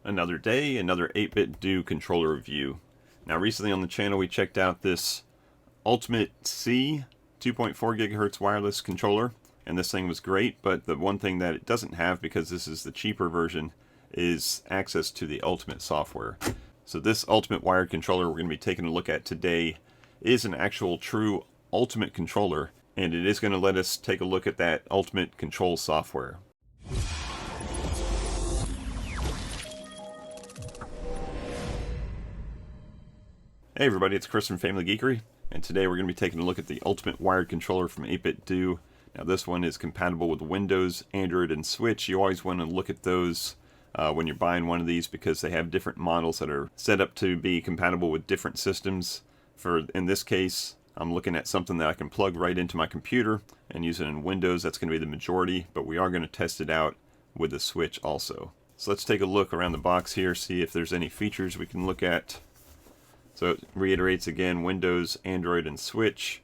Another day, another 8BitDo controller review. Now recently on the channel we checked out this Ultimate-C 2.4 GHz wireless controller, and this thing was great, but the one thing that it doesn't have, because this is the cheaper version, is access to the Ultimate software. So this Ultimate wired controller we're going to be taking a look at today is an actual true Ultimate controller, and it is going to let us take a look at that Ultimate control software. Hey everybody, it's Chris from FamilyGeekery, and today we're going to be taking a look at the Ultimate wired controller from 8BitDo. Now this one is compatible with Windows, Android, and Switch. You always want to look at those when you're buying one of these, because they have different models that are set up to be compatible with different systems. In this case, I'm looking at something that I can plug right into my computer and use it in Windows. That's going to be the majority, but we are going to test it out with the Switch also. So let's take a look around the box here, see if there's any features we can look at. So it reiterates again, Windows, Android, and Switch.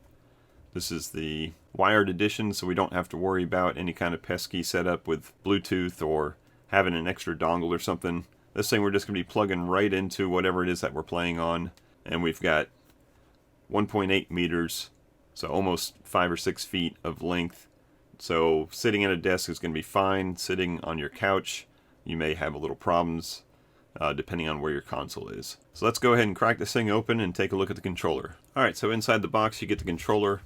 This is the wired edition, so we don't have to worry about any kind of pesky setup with Bluetooth or having an extra dongle or something. This thing we're just going to be plugging right into whatever it is that we're playing on. And we've got 1.8 meters, so almost 5 or 6 feet of length. So sitting at a desk is going to be fine. Sitting on your couch, you may have a little problems. Depending on where your console is. So let's go ahead and crack this thing open and take a look at the controller. Alright, so inside the box you get the controller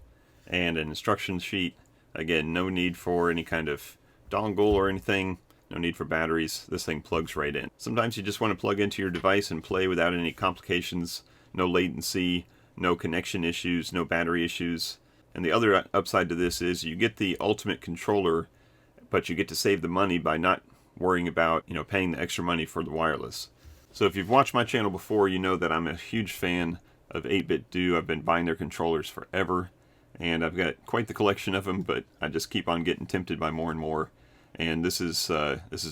and an instruction sheet. Again, no need for any kind of dongle or anything. No need for batteries. This thing plugs right in. Sometimes you just want to plug into your device and play without any complications. No latency, no connection issues, no battery issues. And the other upside to this is you get the Ultimate controller, but you get to save the money by not worrying about, paying the extra money for the wireless. So if you've watched my channel before, you know that I'm a huge fan of 8BitDo. I've been buying their controllers forever, and I've got quite the collection of them, but I just keep on getting tempted by more and more. And this is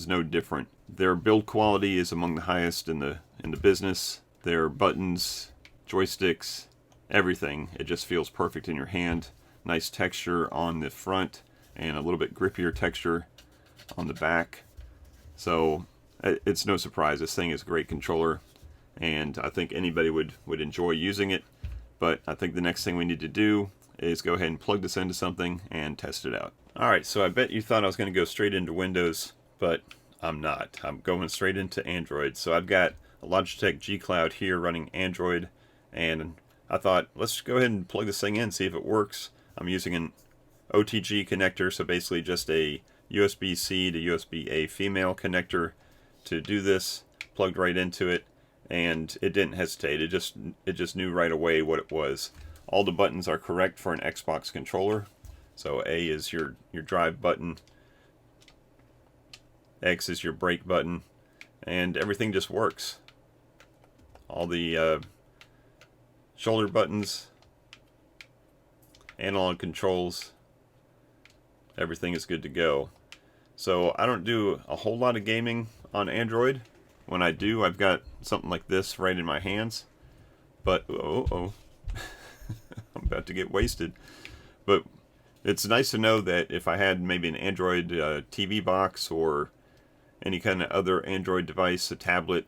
no different. Their build quality is among the highest in the business. Their buttons, joysticks, everything, it just feels perfect in your hand. Nice texture on the front and a little bit grippier texture on the back. So it's no surprise, this thing is a great controller, and I think anybody would enjoy using it. But I think the next thing we need to do is go ahead and plug this into something and test it out. Alright, so I bet you thought I was going to go straight into Windows, but I'm not. I'm going straight into Android. So I've got a Logitech G Cloud here running Android, and I thought, let's go ahead and plug this thing in, see if it works. I'm using an OTG connector, so basically just a USB-C to USB-A female connector to do this. Plugged right into it, and it didn't hesitate. It just knew right away what it was. All the buttons are correct for an Xbox controller. So A is your drive button, X is your brake button, and everything just works. All the shoulder buttons, analog controls, everything is good to go. So I don't do a whole lot of gaming on Android. When I do, I've got something like this right in my hands. But, I'm about to get wasted. But it's nice to know that if I had maybe an Android TV box or any kind of other Android device, a tablet,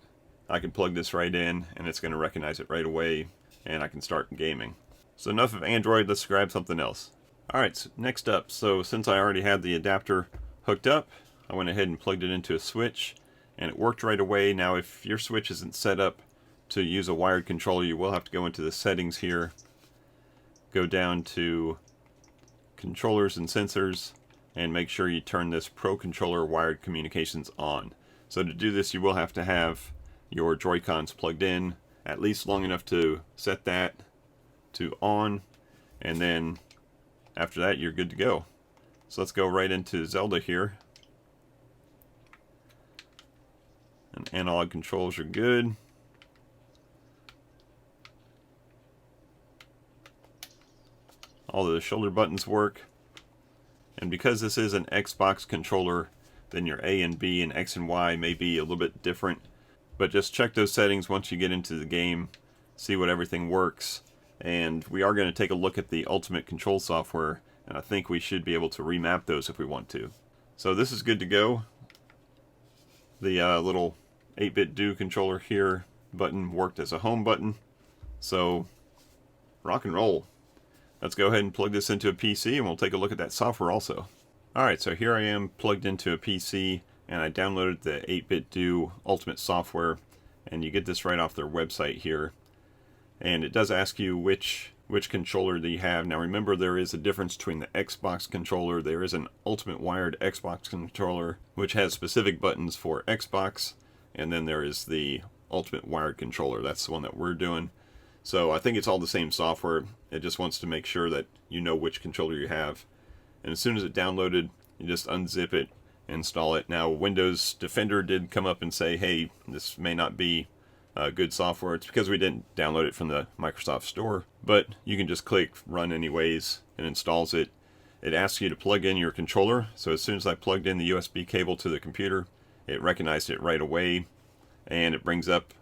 I can plug this right in and it's going to recognize it right away and I can start gaming. So enough of Android, let's grab something else. Alright, so next up, so since I already had the adapter hooked up, I went ahead and plugged it into a Switch, and it worked right away. Now if your Switch isn't set up to use a wired controller, you will have to go into the settings here, go down to controllers and sensors, and make sure you turn this Pro Controller wired communications on. So to do this, you will have to have your Joy-Cons plugged in at least long enough to set that to on, and then after that you're good to go. So let's go right into Zelda here. And analog controls are good. All the shoulder buttons work. And because this is an Xbox controller, then your A and B and X and Y may be a little bit different. But just check those settings once you get into the game, see what everything works. And we are going to take a look at the Ultimate control software, and I think we should be able to remap those if we want to. So this is good to go. The little 8BitDo controller here button worked as a home button. So, rock and roll. Let's go ahead and plug this into a PC and we'll take a look at that software also. Alright, so here I am plugged into a PC and I downloaded the 8BitDo Ultimate software, and you get this right off their website here. And it does ask you which controller do you have. Now remember, there is a difference between the Xbox controller. There is an Ultimate wired Xbox controller which has specific buttons for Xbox, and then there is the Ultimate wired controller. That's the one that we're doing. So I think it's all the same software. It just wants to make sure that you know which controller you have. And as soon as it downloaded, you just unzip it, install it. Now Windows Defender did come up and say, hey, this may not be good software. It's because we didn't download it from the Microsoft Store, but you can just click run anyways and installs it. It asks you to plug in your controller. So as soon as I plugged in the USB cable to the computer, it recognized it right away and it brings up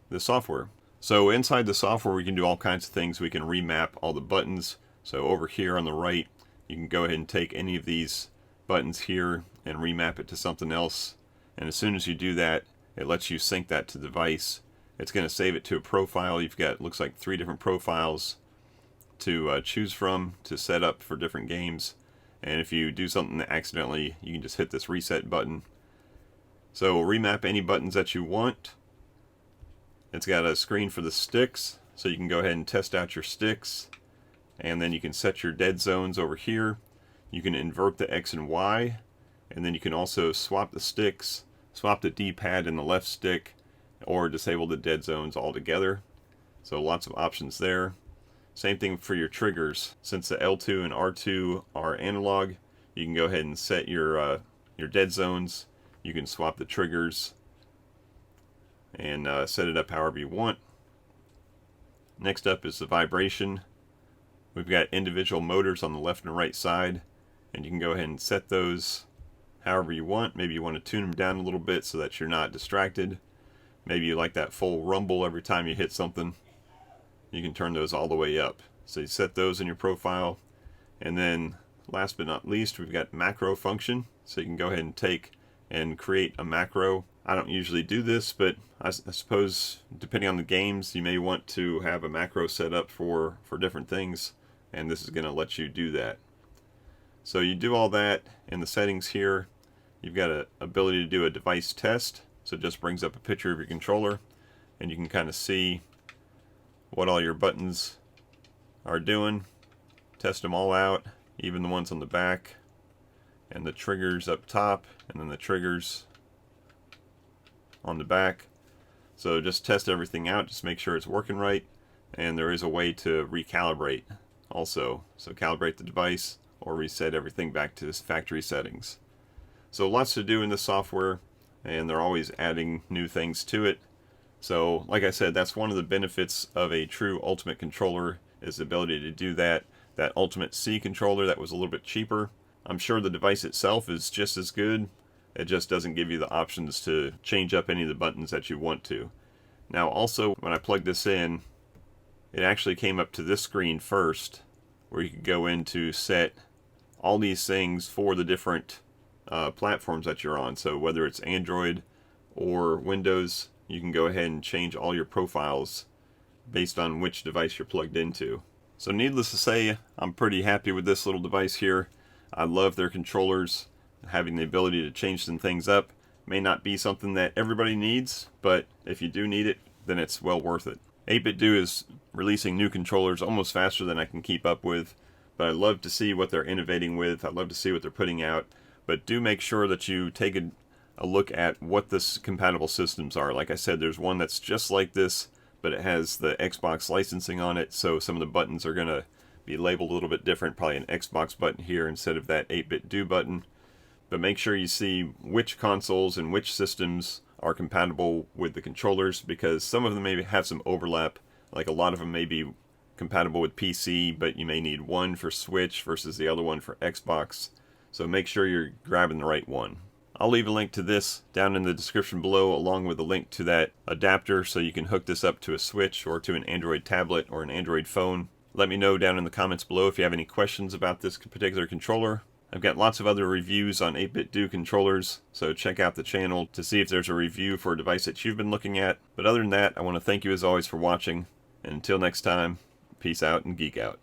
the software. So inside the software we can do all kinds of things. We can remap all the buttons. So over here on the right, you can go ahead and take any of these buttons here and remap it to something else. And as soon as you do that, it lets you sync that to the device. It's going to save it to a profile. You've got, looks like 3 different profiles to choose from to set up for different games. And if you do something accidentally, you can just hit this reset button. So remap any buttons that you want. It's got a screen for the sticks, so you can go ahead and test out your sticks. And then you can set your dead zones over here. You can invert the X and Y. And then you can also swap the sticks, swap the D-pad and the left stick, or disable the dead zones altogether. So lots of options there. Same thing for your triggers. Since the L2 and R2 are analog, you can go ahead and set your dead zones. You can swap the triggers and set it up however you want. Next up is the vibration. We've got individual motors on the left and right side, and you can go ahead and set those however you want. Maybe you want to tune them down a little bit so that you're not distracted. Maybe you like that full rumble every time you hit something. You can turn those all the way up. So you set those in your profile. And then last but not least, we've got macro function. So you can go ahead and take and create a macro. I don't usually do this, but I suppose depending on the games, you may want to have a macro set up for different things, and this is going to let you do that. So you do all that in the settings here. You've got an ability to do a device test, so it just brings up a picture of your controller, and you can kind of see what all your buttons are doing. Test them all out, even the ones on the back, and the triggers up top, and then the triggers on the back. So just test everything out, just make sure it's working right. And there is a way to recalibrate also. So calibrate the device or reset everything back to its factory settings. So lots to do in this software, and they're always adding new things to it. So like I said, that's one of the benefits of a true Ultimate controller, is the ability to do that. That Ultimate C controller that was a little bit cheaper, I'm sure the device itself is just as good. It just doesn't give you the options to change up any of the buttons that you want to. Now also, when I plugged this in, it actually came up to this screen first, where you could go in to set all these things for the different platforms that you're on. So whether it's Android or Windows, you can go ahead and change all your profiles based on which device you're plugged into. So needless to say, I'm pretty happy with this little device here. I love their controllers. Having the ability to change some things up may not be something that everybody needs, but if you do need it, then it's well worth it. 8BitDo is releasing new controllers almost faster than I can keep up with, but I love to see what they're innovating with. I love to see what they're putting out, but do make sure that you take a look at what the compatible systems are. Like I said, there's one that's just like this, but it has the Xbox licensing on it, so some of the buttons are going to be labeled a little bit different, probably an Xbox button here instead of that 8BitDo button. But make sure you see which consoles and which systems are compatible with the controllers, because some of them may have some overlap. Like a lot of them may be compatible with PC, but you may need one for Switch versus the other one for Xbox. So make sure you're grabbing the right one. I'll leave a link to this down in the description below, along with a link to that adapter so you can hook this up to a Switch or to an Android tablet or an Android phone. Let me know down in the comments below if you have any questions about this particular controller. I've got lots of other reviews on 8BitDo controllers, so check out the channel to see if there's a review for a device that you've been looking at. But other than that, I want to thank you as always for watching, and until next time, peace out and geek out.